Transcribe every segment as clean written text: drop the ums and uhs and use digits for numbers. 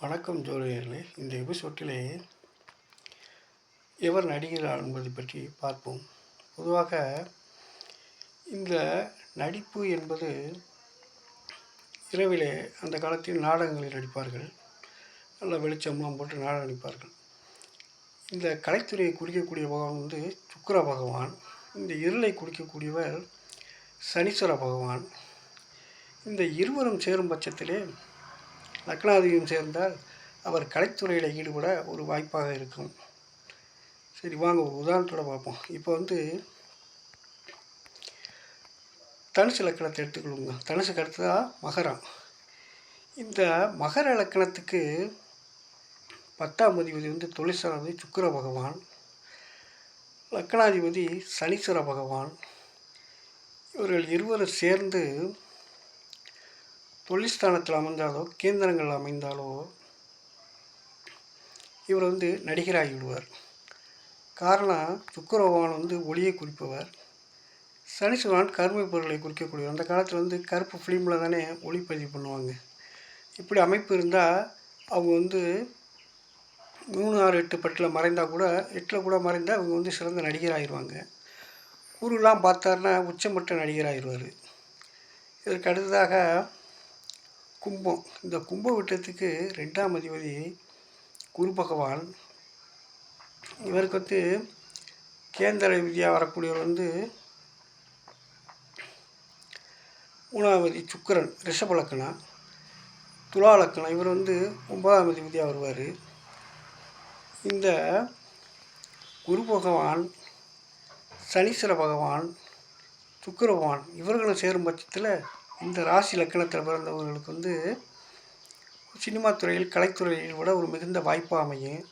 வணக்கம் ஜோதிடர்களே. இந்த எபிசோட்டிலே எவர் நடிகிறார் என்பதை பற்றி பார்ப்போம். பொதுவாக இந்த நடிப்பு என்பது இரவிலே அந்த காலத்தில் நாடகங்களில் நடிப்பார்கள். நல்ல வெளிச்சம்லாம் போட்டு நாடகம் நடிப்பார்கள். இந்த கலைத்துறையை குறிக்கக்கூடிய பகவான் சுக்கிர பகவான். இந்த இருளை குறிக்கக்கூடியவர் சனீஸ்வர பகவான். இந்த இருவரும் சேரும் பட்சத்திலே லக்னாதிபதியும் சேர்ந்தால் அவர் கலைத்துறையில் ஈடுபட ஒரு வாய்ப்பாக இருக்கும். சரி, வாங்க ஒரு உதாரணத்தோடு பார்ப்போம். இப்போ தனுசு லக்கணத்தை எடுத்துக்கொள்ளுங்க. தனுசுக்கு அடுத்ததாக மகரம். இந்த மகர லக்கணத்துக்கு 10ஆம் அதிபதி தொழிற்சாலை சுக்கிர பகவான், லக்கணாதிபதி சனீஸ்வர பகவான். இவர்கள் இருவரும் சேர்ந்து தொழில்ஸ்தானத்தில் அமைந்தாலோ கேந்திரங்கள் அமைந்தாலோ இவர் நடிகராகி விடுவார். காரணம், சுக்கிர பகவான் ஒளியை குறிப்பவர், சனீஸ்வரன் கருமை பொருளை குறிக்கக்கூடியவர். அந்த காலத்தில் கருப்பு ஃபிலிமில் தானே ஒளிப்பதிவு பண்ணுவாங்க. இப்படி அமைப்பு இருந்தால் அவங்க 3, 6, 8 பட்டில் மறைந்தால் கூட 8 கூட மறைந்தால் அவங்க சிறந்த நடிகராகிடுவாங்க. குருலாம் பார்த்தாருன்னா உச்சமற்ற நடிகராகிடுவார். இதற்கு அடுத்ததாக கும்பம். இந்த கும்ப விட்டத்துக்கு 2ஆம் அதிபதி குரு பகவான். இவருக்கு கேந்திர விதியாக வரக்கூடியவர் 3ஆம் அதிபதி சுக்கிரன், ரிஷப லக்கணம். துலா லக்கணம். இவர் 9ஆம் அதிபதியாக வருவார். இந்த குரு பகவான், சனீஸ்வர பகவான், சுக்கிர பகவான் இவர்களும் சேரும் பட்சத்தில் இந்த ராசி லக்கணத்தில் பிறந்தவர்களுக்கு சினிமா துறையில் கலைத்துறையில் விட ஒரு மிகுந்த வாய்ப்பாக அமையும்.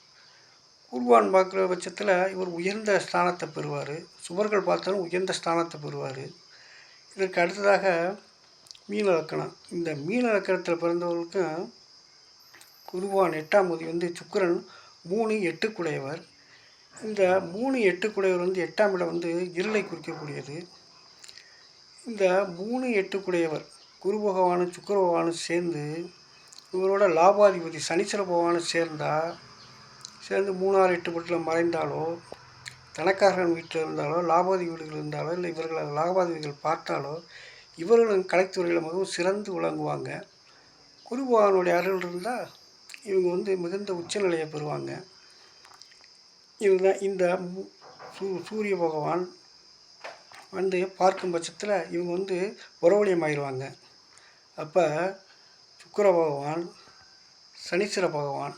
குருவான் பார்க்குற பட்சத்தில் இவர் உயர்ந்த ஸ்தானத்தை பெறுவார். சுவர்கள் பார்த்தாலும் உயர்ந்த ஸ்தானத்தை பெறுவார். இதற்கு அடுத்ததாக மீன லக்கணம். இந்த மீன லக்கணத்தில் பிறந்தவர்களுக்கும் குருவான் 8ஆம் அதிபதி சுக்கிரன் 3, 8 குடையவர். இந்த 3, 8 குடையவர் 8ஆம் இடம் இருளை குறிக்கக்கூடியது. இந்த 3, 8 குடையவர் குரு பகவானும் சுக்கிர பகவானும் சேர்ந்து இவரோட லாபாதிபதி சனீஸ்வர பகவானும் சேர்ந்து 3, 6, 8 பட்டில் மறைந்தாலோ, தனக்காரன் வீட்டில் இருந்தாலோ, லாபாதி வீடுகள் இருந்தாலோ, இல்லை இவர்கள் லாபாதிபதிகள் பார்த்தாலோ இவர்களும் கலைத்துறையில் மிகவும் சிறந்து விளங்குவாங்க. குரு பகவானுடைய அருள் இருந்தால் இவங்க மிகுந்த உச்சநிலையை பெறுவாங்க. இதுதான் இந்த சூரிய பகவான் பார்க்கும் பட்சத்தில் இவங்க புறவலியம் ஆயிடுவாங்க. அப்போ சுக்கிர பகவான், சனீஸ்வர பகவான்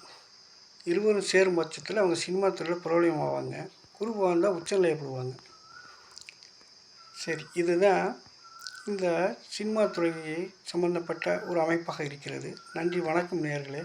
இருவரும் சேரும் பட்சத்தில் அவங்க சினிமா துறையில் புறவலியம் ஆவாங்க. குரு பகவான் தான் உச்சநிலையப்படுவாங்க. சரி, இதுதான் இந்த சினிமா துறை சம்பந்தப்பட்ட ஒரு அமைப்பாக இருக்கிறது. நன்றி, வணக்கம் நேயர்களே.